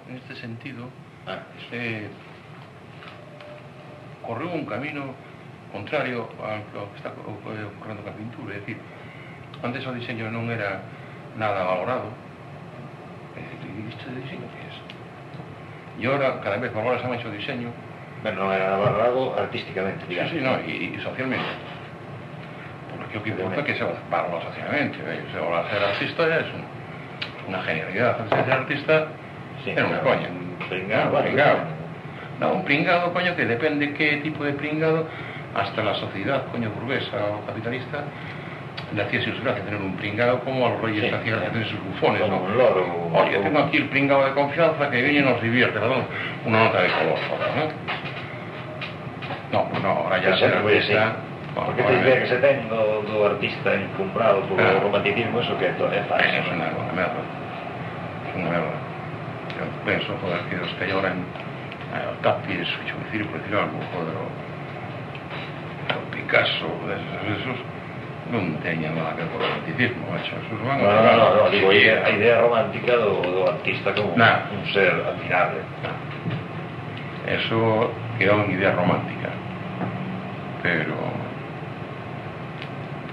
en este sentido, correu un camino contrario ao que está ocorrendo ca pintura. É dicir, antes o diseño non era nada valorado. É dicir, isto de diseño que é? E agora, cada vez valorase máis o diseño. Pero non era nada valorado artísticamente, digamos. Sí, no, e socialmente. Porque o que importa é que se valora socialmente. Se valora ser artista é unha genialidade. Ser artista é unha coña. Un pringado. No, un pringado, coño, que depende que tipo de pringado, hasta la sociedad, coño, burguesa o capitalista, le hacía sus gracias tener un pringado como a los reyes hacían tener sus bufones, como ¿no? Un loro. Oye, tengo aquí el pringado de confianza que viene y nos divierte, perdón, una nota de color, ¿no? No, ahora ya ser artista... Porque te idea que se ten do artista encumbrado por o romanticismo, eso que é falso. É unha merda. É unha merda. Eu penso, joder, que os que hai ahora en Tapis, por decir algo, joder, o Picasso, esos non teñen nada que ver con o romanticismo, macho. Esos van a... No, digo, a idea romántica do artista como un ser admirable. Eso que é unha idea romántica. Pero...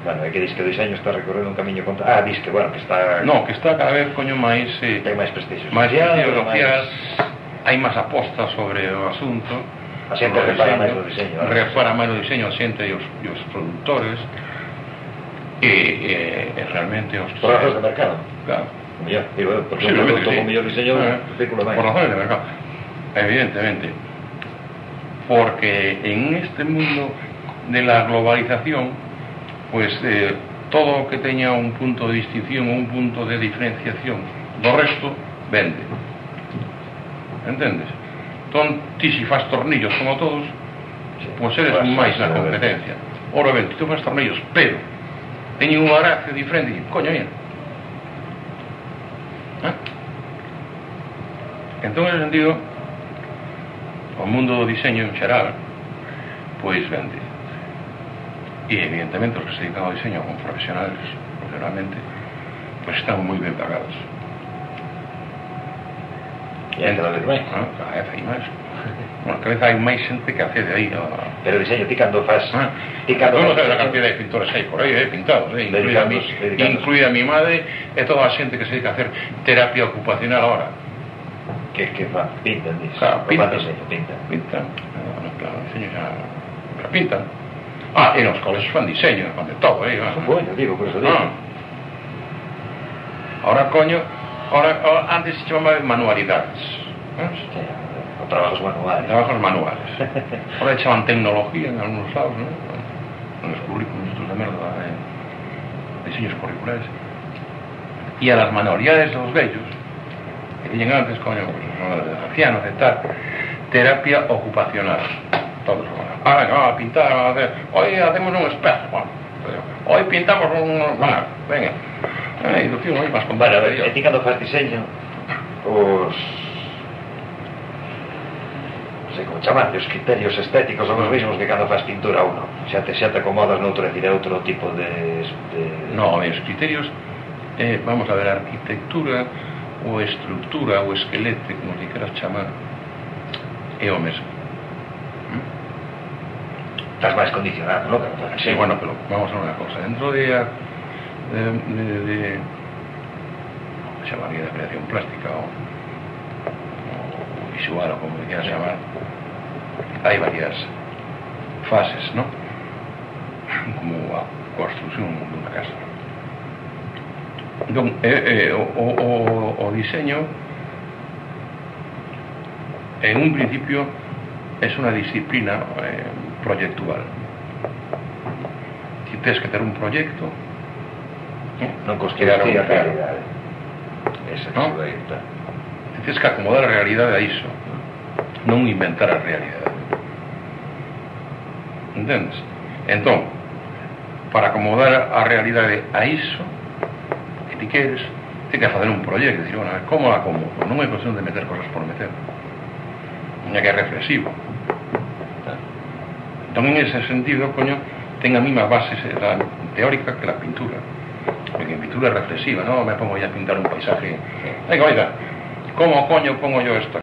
Bueno, é que dis que o diseño está recorrendo un camiño contra... dis que, bueno, que está... No, que está cada vez, coño, máis... Ten máis prestigio social, hai máis apostas sobre o asunto. A xente repara máis o diseño. Repara máis o diseño, a xente e os produtores. E realmente os... Por razones de mercado. Claro. Digo, porque un produto con mellor diseño circula máis. Por razones de mercado, evidentemente. Porque en este mundo de la globalización, pues todo o que teña un punto de distinción ou un punto de diferenciación do resto, vende. Entendes? Entón, ti si faz tornillos como todos, pues eres un máis na competencia. Ora ben, ti faz tornillos, pero teñen unha gracia diferente, e coño, mira. Entón, en ese sentido, o mundo do diseño en xeral, pois vende. E evidentemente os que se dedican ao diseño como profesionalmente, pues están moi ben pagados. E cada vez máis. Cada vez hai máis. Bueno, cada vez hai máis xente que accede aí. Pero diseño, ti cando faz... Non sabes a cantidad de pintores hai por aí, pintados, incluída a mi madre e toda a xente que se dedica a hacer terapia ocupacional ahora. Que fan? Pintan, dices. Claro, pintan. Claro, diseño xa pintan. E nos colegios fan diseño, fan de todo, Bueno, digo, por eso digo. Ahora, coño, antes se chamaba manualidades. O trabajos manuales. Trabajos manuales. Ahora echaban tecnología en algunos lados, ¿no? En los currículos estos de merda, diseños curriculares. Y a las manualidades de los bellos, que viñen antes, coño, pues son de ancianos, de tal, terapia ocupacional. Todos a pintar, a hacer, hoy hacemos un espejo, bueno, hoy pintamos venga, inducción, hoy más compadre. Bueno, ti cando faz diseño, os non sei como chamar, os criterios estéticos son os mesmos que cando faz pintura uno, xa te acomodas noutro, decir, outro tipo de... No, os criterios, vamos a ver, a arquitectura ou estructura ou esquelete, como te queras chamar, é o mesmo. Estás máis condicionado, ¿no? Sí, bueno, pero vamos a ver una cosa. Dentro de se llamaría de creación plástica o visual o como quieras llamar, hay varias fases, ¿no? Como a construcción de una casa. Entón, o diseño en un principio es una disciplina proyectual. Si tienes que tener un proyecto, non construir a realidade. ¿no? Tienes que acomodar a realidade a iso, non inventar a realidade. Entendes? Entón, para acomodar a realidade a iso que ti queres, tienes que facer un proyecto, decir, bueno, a ver, como la acomodo? Non é cuestión de meter cosas por meter, non é que é reflexivo. Entón, en ese sentido, coño, ten a mesma base teórica que la pintura. Porque en pintura es reflexiva, ¿no? Me pongo ya a pintar un paisaje. Venga, oiga, ¿Cómo coño pongo yo esto?